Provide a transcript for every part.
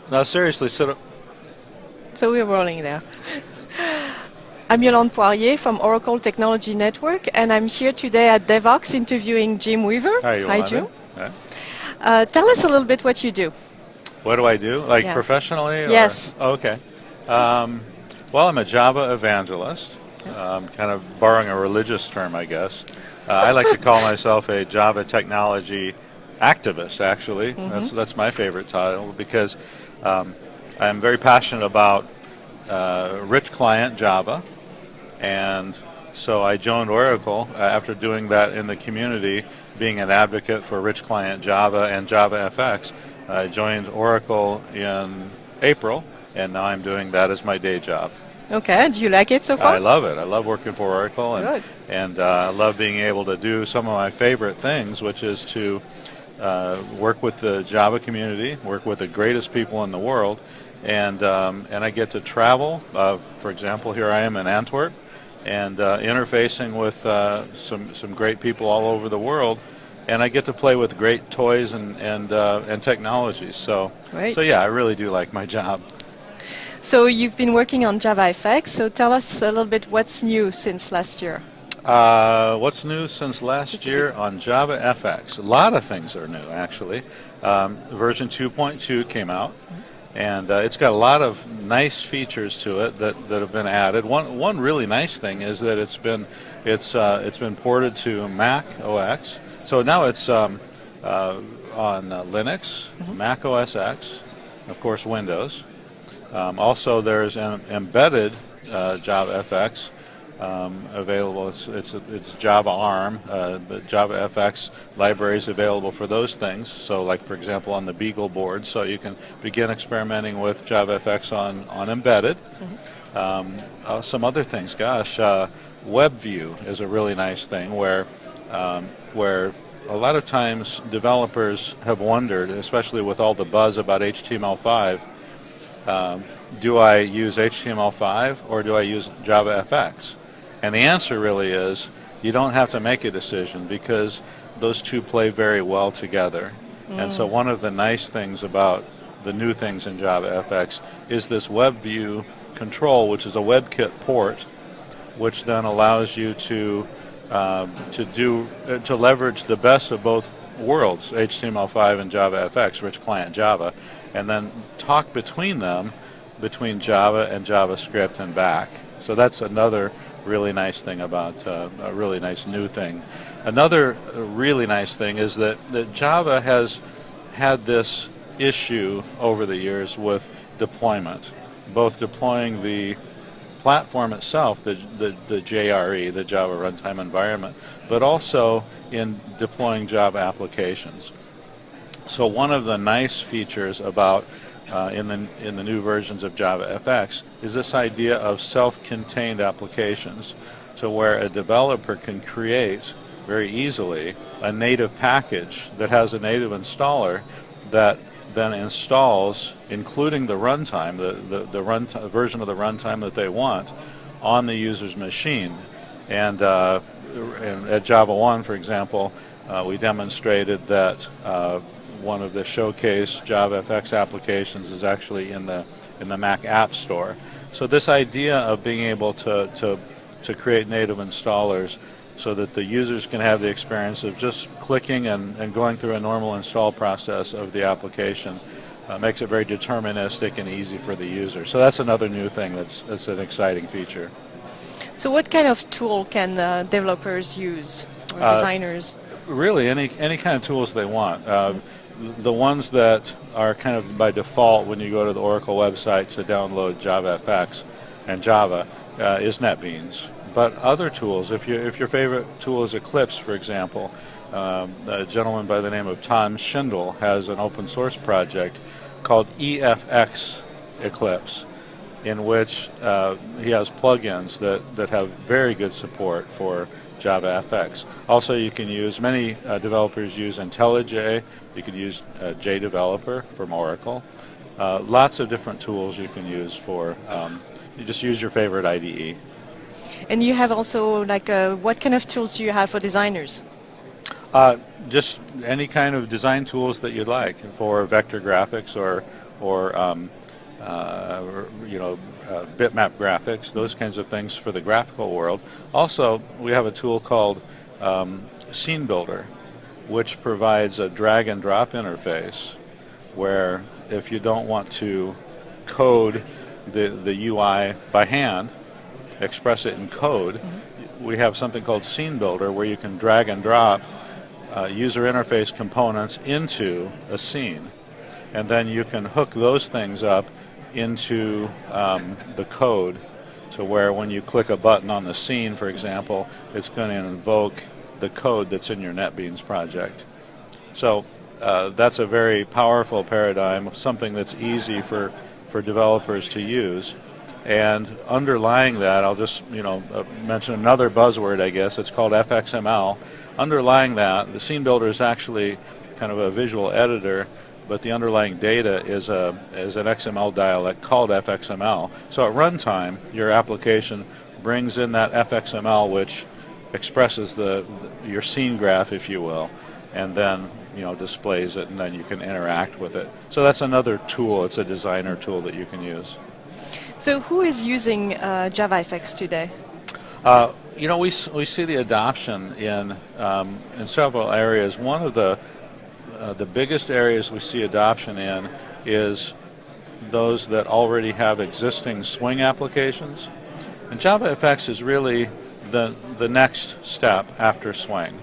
No, seriously, sit up. So we're rolling there. I'm Yolande Poirier from Oracle Technology Network, and I'm here today at Devoxx interviewing Jim Weaver. Hi, Yolande. Hi, Jim. Hi. Tell us a little bit what you do. What do I do? Like Yeah. professionally? Or? Yes. Oh, okay. Well, I'm a Java evangelist. Kind of borrowing a religious term, I guess. I like to call myself a Java technology activist, actually. That's my favorite title because I'm very passionate about rich client Java, and so I joined Oracle after doing that in the community, being an advocate for rich client Java and JavaFX. I joined Oracle in April, and now I'm doing that as my day job. Okay, do you like it so far? I love it. I love working for Oracle, Good. and I love being able to do some of my favorite things, which is to work with the Java community, work with the greatest people in the world, and I get to travel. For example, here I am in Antwerp, and interfacing with some great people all over the world, and I get to play with great toys and technologies. So yeah, I really do like my job. So you've been working on JavaFX, so tell us a little bit what's new since last year. What's new since last year on JavaFX? A lot of things are new, actually. Version 2.2 came out, and it's got a lot of nice features to it that have been added. One really nice thing is that it's been ported to Mac OS. So now it's on Linux, Mac OS X, of course Windows. Also, there's an embedded JavaFX available. It's Java ARM, but JavaFX libraries available for those things. So, like for example, on the Beagle board, so you can begin experimenting with JavaFX on embedded. Some other things. Gosh, WebView is a really nice thing where a lot of times developers have wondered, especially with all the buzz about HTML5. Do I use HTML5 or do I use JavaFX? And the answer really is you don't have to make a decision because those two play very well together. And so one of the nice things about the new things in JavaFX is this WebView control, which is a WebKit port, which then allows you to leverage the best of both worlds, HTML5 and JavaFX, rich client Java, and then talk between them, between Java and JavaScript and back. So that's another really nice thing about a really nice new thing. Another really nice thing is that Java has had this issue over the years with deployment, both deploying the platform itself, the JRE, the Java Runtime Environment, but also in deploying Java applications. So one of the nice features about in the new versions of JavaFX is this idea of self-contained applications, so where a developer can create very easily a native package that has a native installer that then installs, including the runtime, the version of the runtime that they want, on the user's machine. And at Java 1, for example, we demonstrated that one of the showcase JavaFX applications is actually in the Mac App Store. So this idea of being able to create native installers so that the users can have the experience of just clicking and going through a normal install process of the application makes it very deterministic and easy for the user. So that's another new thing that's an exciing feature. So what kind of tool can developers use, or designers? Really, any kind of tools they want. The ones that are kind of by default when you go to the Oracle website to download JavaFX and Java is NetBeans. But other tools, if your favorite tool is Eclipse, for example, a gentleman by the name of Tom Schindel has an open source project called EFX Eclipse, in which he has plugins that have very good support for JavaFX. Also, you can use, many developers use IntelliJ. You could use JDeveloper from Oracle. Lots of different tools you can use for, you just use your favorite IDE. And you have also, like, what kind of tools do you have for designers? Just any kind of design tools that you'd like for vector graphics or or bitmap graphics, those kinds of things for the graphical world. Also, we have a tool called Scene Builder, which provides a drag and drop interface where if you don't want to code the UI by hand, express it in code, we have something called Scene Builder where you can drag and drop user interface components into a scene. And then you can hook those things up into the code to where when you click a button on the scene, for example, it's going to invoke the code that's in your NetBeans project. So that's a very powerful paradigm, something that's easy for developers to use. And underlying that, I'll just mention another buzzword, I guess. It's called FXML. Underlying that, the Scene Builder is actually kind of a visual editor, but the underlying data is an XML dialect called FXML. So at runtime, your application brings in that FXML, which expresses your scene graph, if you will, and then displays it, and then you can interact with it. So that's another tool. It's a designer tool that you can use. So who is using JavaFX today? We see the adoption in several areas. One of the biggest areas we see adoption in is those that already have existing Swing applications. And JavaFX is really the next step after Swing.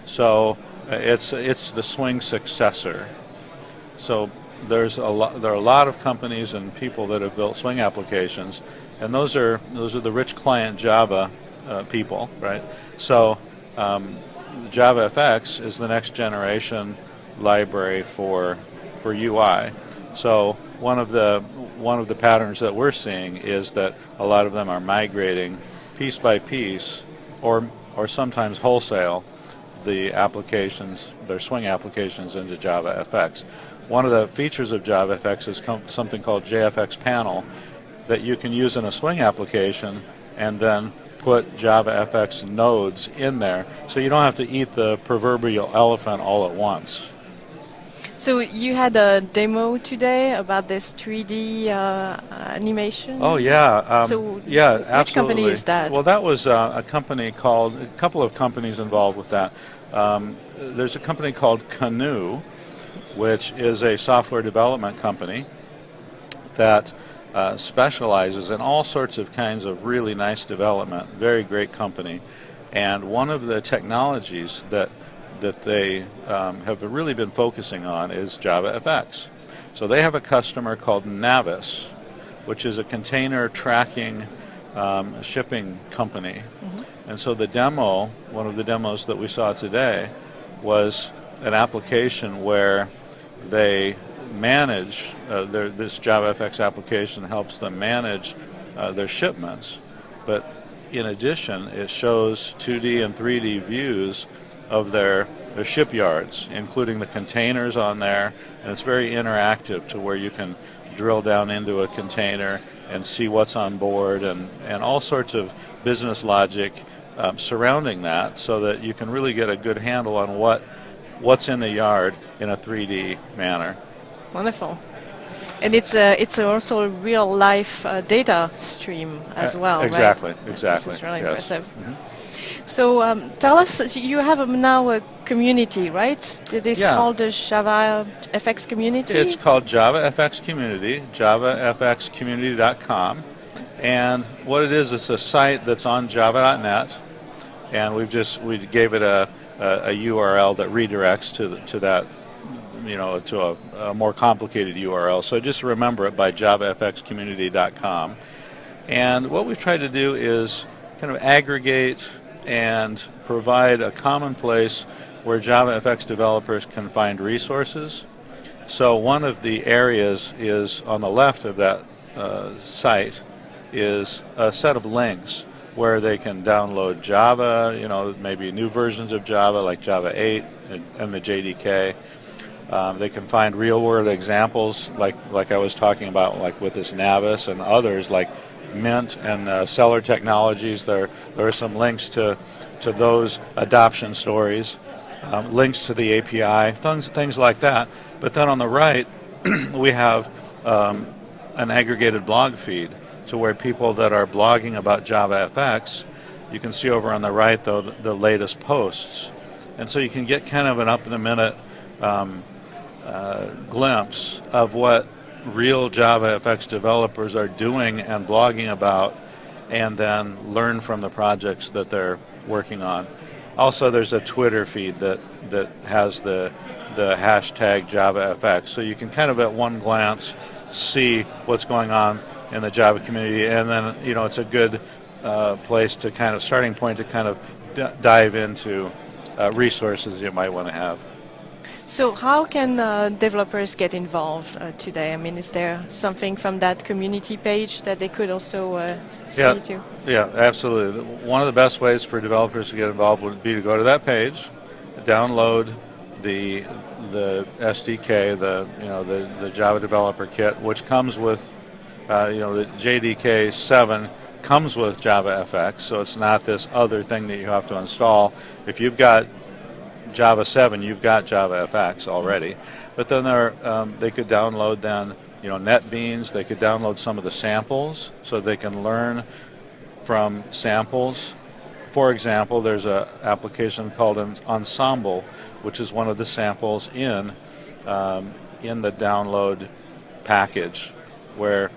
So it's the Swing successor. So there are a lot of companies and people that have built Swing applications, and those are the rich client Java people, right? So JavaFX is the next generation library for UI. So one of the patterns that we're seeing is that a lot of them are migrating piece by piece, or sometimes wholesale, the applications, their Swing applications, into JavaFX. One of the features of JavaFX is something called JFX Panel that you can use in a Swing application and then put JavaFX nodes in there, so you don't have to eat the proverbial elephant all at once. So you had a demo today about this 3D animation? Oh yeah, yeah, absolutely. Which company is that? Well, that was a couple of companies involved with that. There's a company called Canoe, which is a software development company that specializes in all sorts of kinds of really nice development. Very great company. And one of the technologies that they have really been focusing on is JavaFX. So they have a customer called Navis, which is a container tracking shipping company. And so the demo, one of the demos that we saw today, was an application where they manage, this JavaFX application helps them manage their shipments. But in addition, it shows 2D and 3D views of their shipyards, including the containers on there, and it's very interactive to where you can drill down into a container and see what's on board, and all sorts of business logic surrounding that, so that you can really get a good handle on what's in the yard in a 3D manner. Wonderful. And it's also a real life data stream as well, exactly, right? Exactly. This is really Yes. impressive. So tell us, you have now a community, right? It is called the JavaFX Community? It's called JavaFX Community, JavaFXCommunity.com. And what it is, it's a site that's on java.net, and we gave it a URL that redirects to that, to a more complicated URL. So just remember it by JavaFXCommunity.com. And what we've tried to do is kind of aggregate and provide a common place where JavaFX developers can find resources. So one of the areas is on the left of that site is a set of links where they can download Java, maybe new versions of Java like Java 8 and the JDK. They can find real-world examples like I was talking about, like with this Navis and others like Mint and Seller Technologies. There are some links to those adoption stories, links to the API, things like that. But then on the right, we have an aggregated blog feed, to where people that are blogging about JavaFX, you can see over on the right, though, the latest posts. And so you can get kind of an up-in-a-minute glimpse of what real JavaFX developers are doing and blogging about, and then learn from the projects that they're working on. Also, there's a Twitter feed that has the hashtag JavaFX, so you can kind of at one glance see what's going on in the Java community, and then it's a good place to kind of starting point to kind of dive into resources you might want to have. So how can developers get involved today? I mean, is there something from that community page that they could also see too? Yeah, absolutely. One of the best ways for developers to get involved would be to go to that page, download the SDK, the Java Developer Kit, which comes with the JDK 7 comes with JavaFX, so it's not this other thing that you have to install. If you've got Java 7, you've got JavaFX already. But then they could download NetBeans. They could download some of the samples so they can learn from samples. For example, there's an application called Ensemble, which is one of the samples in the download package, where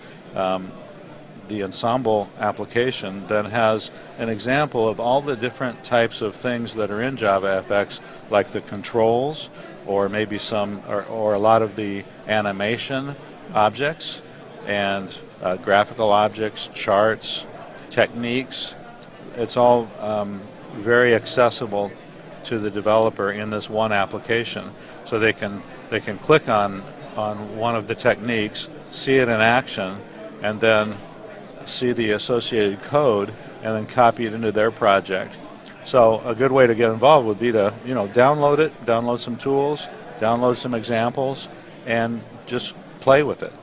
the Ensemble application then has an example of all the different types of things that are in JavaFX, like the controls, or maybe some, or a lot of the animation objects, and graphical objects, charts, techniques. It's all very accessible to the developer in this one application, so they can click on one of the techniques, see it in action, and then see the associated code, and then copy it into their project. So a good way to get involved would be to download it, download some tools, download some examples, and just play with it.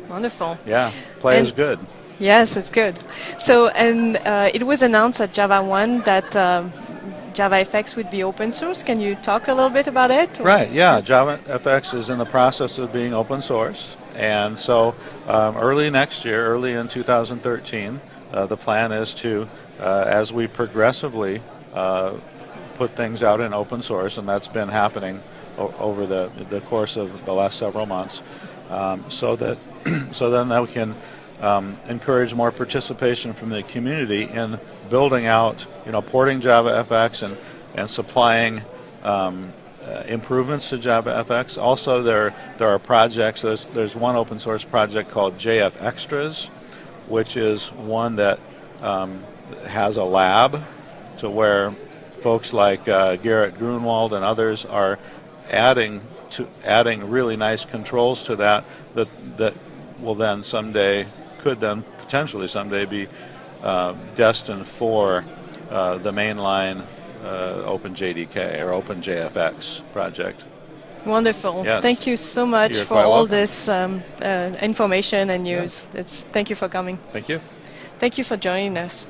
Wonderful. Yeah, play is good. Yes, it's good. So, and it was announced at Java 1 that JavaFX would be open source. Can you talk a little bit about it? Right, yeah. JavaFX is in the process of being open source. And so early next year, early in 2013, the plan is to, as we progressively put things out in open source, and that's been happening over the course of the last several months, so then we can encourage more participation from the community in building out, porting JavaFX and supplying improvements to JavaFX. Also, there are projects. There's one open source project called JFXtras, which is one that has a lab, to where folks like Garrett Grunwald and others are adding really nice controls to that will then potentially someday be destined for the mainline OpenJDK or OpenJFX project. Wonderful. Yes. Thank you so much You're for quite all welcome. this information and news. Thank you for coming. Thank you. Thank you for joining us.